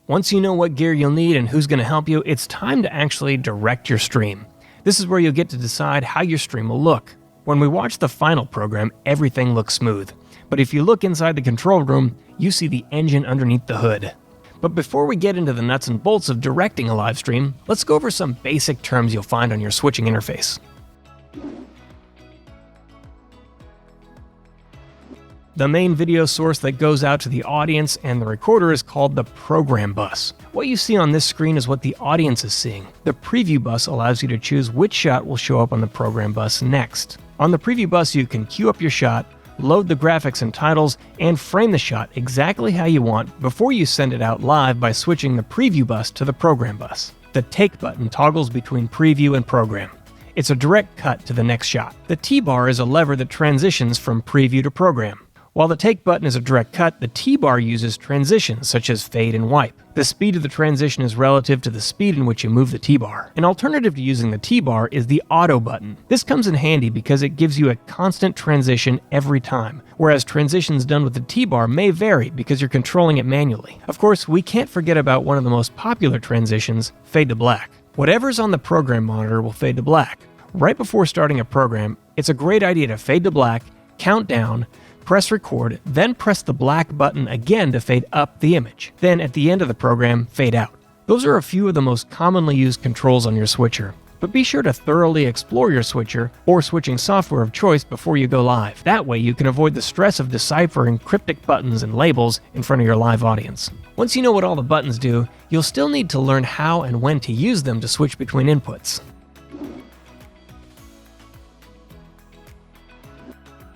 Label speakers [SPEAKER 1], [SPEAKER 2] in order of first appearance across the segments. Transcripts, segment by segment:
[SPEAKER 1] Once you know what gear you'll need and who's going to help you, it's time to actually direct your stream. This is where you'll get to decide how your stream will look. When we watch the final program, everything looks smooth. But if you look inside the control room, you see the engine underneath the hood. But before we get into the nuts and bolts of directing a live stream, let's go over some basic terms you'll find on your switching interface. The main video source that goes out to the audience and the recorder is called the program bus. What you see on this screen is what the audience is seeing. The preview bus allows you to choose which shot will show up on the program bus next. On the preview bus, you can queue up your shot, load the graphics and titles, and frame the shot exactly how you want before you send it out live by switching the preview bus to the program bus. The take button toggles between preview and program. It's a direct cut to the next shot. The T-bar is a lever that transitions from preview to program. While the take button is a direct cut, the T-bar uses transitions such as fade and wipe. The speed of the transition is relative to the speed in which you move the T-bar. An alternative to using the T-bar is the auto button. This comes in handy because it gives you a constant transition every time, whereas transitions done with the T-bar may vary because you're controlling it manually. Of course, we can't forget about one of the most popular transitions, fade to black. Whatever's on the program monitor will fade to black. Right before starting a program, it's a great idea to fade to black, count down, press record, then press the black button again to fade up the image. Then at the end of the program, fade out. Those are a few of the most commonly used controls on your switcher. But be sure to thoroughly explore your switcher or switching software of choice before you go live. That way you can avoid the stress of deciphering cryptic buttons and labels in front of your live audience. Once you know what all the buttons do, you'll still need to learn how and when to use them to switch between inputs.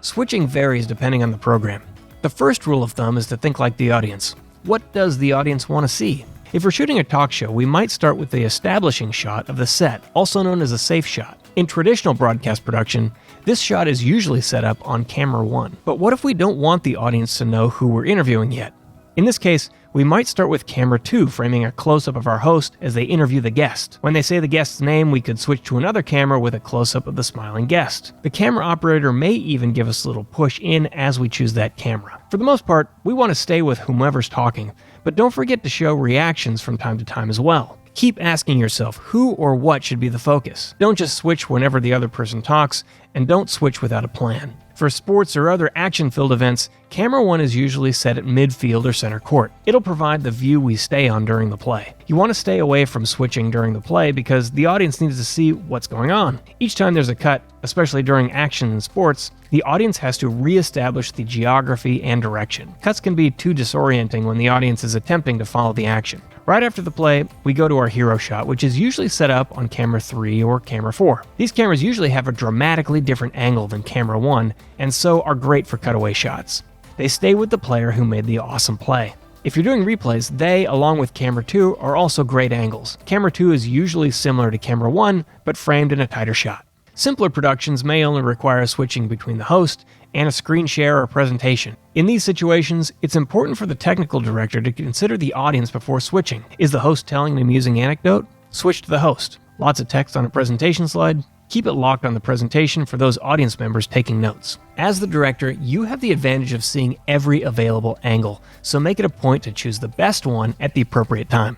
[SPEAKER 1] Switching varies depending on the program. The first rule of thumb is to think like the audience. What does the audience want to see? If we're shooting a talk show, we might start with the establishing shot of the set, also known as a safe shot. In traditional broadcast production, this shot is usually set up on camera 1. But what if we don't want the audience to know who we're interviewing yet? In this case, we might start with camera 2, framing a close-up of our host as they interview the guest. When they say the guest's name, we could switch to another camera with a close-up of the smiling guest. The camera operator may even give us a little push in as we choose that camera. For the most part, we want to stay with whomever's talking, but don't forget to show reactions from time to time as well. Keep asking yourself who or what should be the focus. Don't just switch whenever the other person talks, and don't switch without a plan. For sports or other action-filled events, camera 1 is usually set at midfield or center court. It'll provide the view we stay on during the play. You want to stay away from switching during the play because the audience needs to see what's going on. Each time there's a cut, especially during action in sports, the audience has to re-establish the geography and direction. Cuts can be too disorienting when the audience is attempting to follow the action. Right after the play, we go to our hero shot, which is usually set up on camera 3 or camera 4. These cameras usually have a dramatically different angle than camera 1, and so are great for cutaway shots. They stay with the player who made the awesome play. If you're doing replays, they, along with camera 2, are also great angles. Camera 2 is usually similar to camera 1, but framed in a tighter shot. Simpler productions may only require switching between the host and a screen share or presentation. In these situations, it's important for the technical director to consider the audience before switching. Is the host telling an amusing anecdote? Switch to the host. Lots of text on a presentation slide? Keep it locked on the presentation for those audience members taking notes. As the director, you have the advantage of seeing every available angle, so make it a point to choose the best one at the appropriate time.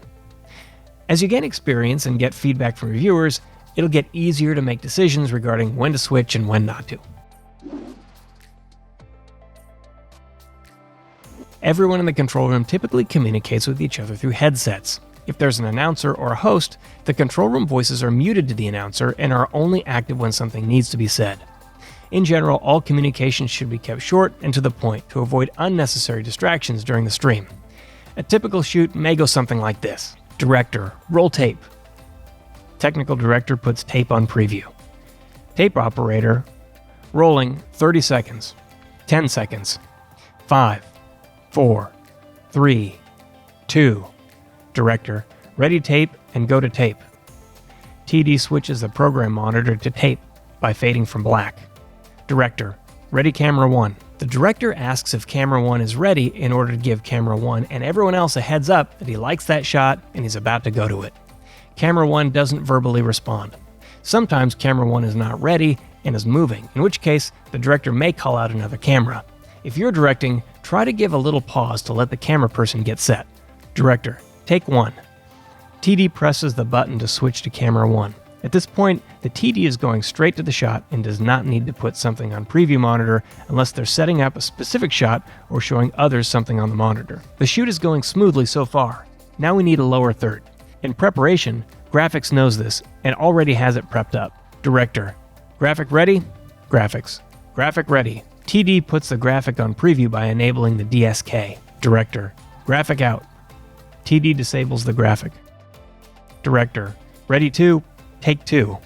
[SPEAKER 1] As you gain experience and get feedback from reviewers, it'll get easier to make decisions regarding when to switch and when not to. Everyone in the control room typically communicates with each other through headsets. If there's an announcer or a host, the control room voices are muted to the announcer and are only active when something needs to be said. In general, all communications should be kept short and to the point to avoid unnecessary distractions during the stream. A typical shoot may go something like this. Director, roll tape. Technical director puts tape on preview. Tape operator, rolling 30 seconds, 10 seconds, 5, 4, 3, 2. Director, ready tape and go to tape. TD switches the program monitor to tape by fading from black. Director, ready camera 1. The director asks if camera 1 is ready in order to give camera 1 and everyone else a heads up that he likes that shot and he's about to go to it. Camera 1 doesn't verbally respond. Sometimes camera 1 is not ready and is moving, in which case the director may call out another camera. If you're directing, try to give a little pause to let the camera person get set. Director, Take 1. TD presses the button to switch to camera 1. At this point, the TD is going straight to the shot and does not need to put something on preview monitor unless they're setting up a specific shot or showing others something on the monitor. The shoot is going smoothly so far. Now we need a lower third. In preparation, Graphics knows this and already has it prepped up. Director. Graphic ready? Graphics. Graphic ready. TD puts the graphic on preview by enabling the DSK. Director. Graphic out. TD disables the graphic. Director. Ready 2? Take 2.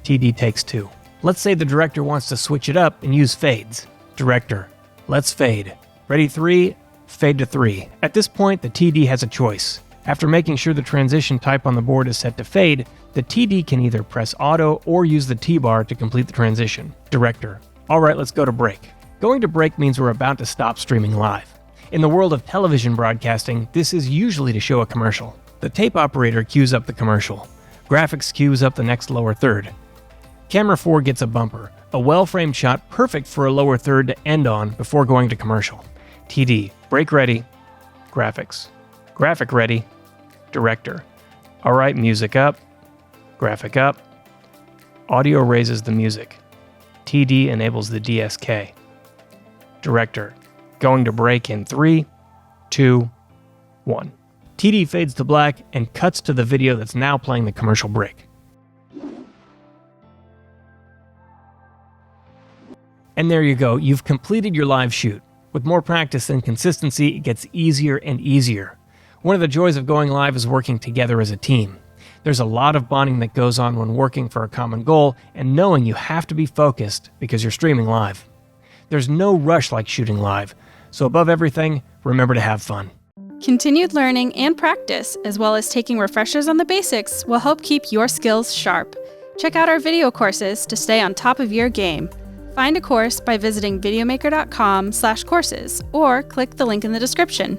[SPEAKER 1] TD takes 2. Let's say the director wants to switch it up and use fades. Director. Let's fade. Ready 3? Fade to 3. At this point, the TD has a choice. After making sure the transition type on the board is set to fade, the TD can either press auto or use the T-bar to complete the transition. Director. Alright, let's go to break. Going to break means we're about to stop streaming live. In the world of television broadcasting, this is usually to show a commercial. The tape operator cues up the commercial. Graphics cues up the next lower third. Camera 4 gets a bumper, a well-framed shot perfect for a lower third to end on before going to commercial. TD. Break ready. Graphics. Graphic ready. Director. Alright, music up. Graphic up. Audio raises the music. TD enables the DSK. Director. Going to break in 3, 2, 1. TD fades to black and cuts to the video that's now playing the commercial break. And there you go, you've completed your live shoot. With more practice and consistency, it gets easier and easier. One of the joys of going live is working together as a team. There's a lot of bonding that goes on when working for a common goal and knowing you have to be focused because you're streaming live. There's no rush like shooting live, so above everything, remember to have fun.
[SPEAKER 2] Continued learning and practice, as well as taking refreshers on the basics, will help keep your skills sharp. Check out our video courses to stay on top of your game. Find a course by visiting videomaker.com/courses or click the link in the description.